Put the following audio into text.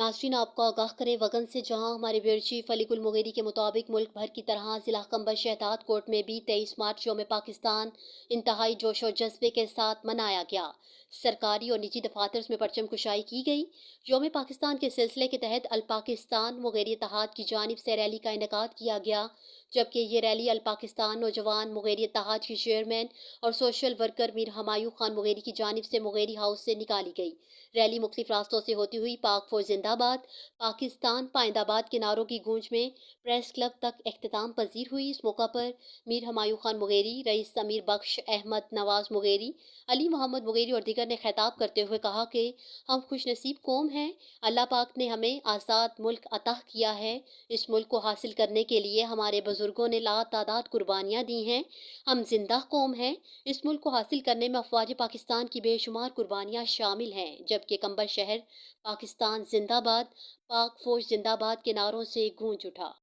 नाज़रीन आपको आगाह करें वगन से, जहां हमारे ब्यूरो चीफ अली गुल मुगेरी के मुताबिक मुल्क भर की तरह जिला कंबल शहदाद कोर्ट में भी 23 मार्च यौम पाकिस्तान इंतहाई जोश और जज्बे के साथ मनाया गया। सरकारी और निजी दफातर में परचम कुशाई की गई। यौम पाकिस्तान के सिलसिले के तहत अल पाकिस्तान मुगेरी इत्तेहाद की जानिब से रैली का इनेकाद किया गया, जबकि ये रैली अल पाकिस्तान नौजवान मुगेरी इत्तेहाद की चेयरमैन और social worker Mir Humayun Khan Mugeri की जानिब से मुगेरी हाउस से निकाली गई। रैली मुख्तलिफ रास्तों से होती हुई पाक फौज जिंदाबाद, पाकिस्तान पाइंदाबाद के नारों की गूंज में प्रेस क्लब तक इख्तिताम पजीर हुई। इस मौका पर मीर हमायूं खान मुगेरी, रईस अमीर बख्श अहमद नवाज मुगेरी, अली मोहम्मद मुगेरी और दीगर ने खिताब करते हुए कहा कि हम खुश नसीब कौम हैं। अल्लाह पाक ने हमें आज़ाद मुल्क अता किया है। इस मुल्क को हासिल करने के लिए हमारे बुजुर्गों ने लातादाद कुर्बानियाँ दी हैं। हम जिंदा कौम हैं। इस मुल्क को हासिल करने में अफवाज पाकिस्तान की बेशुमार कुर्बानियाँ शामिल हैं, जबकि कंबल शहर पाकिस्तान जिंदाबाद, पाक फौज जिंदाबाद के नारों से गूंज उठा।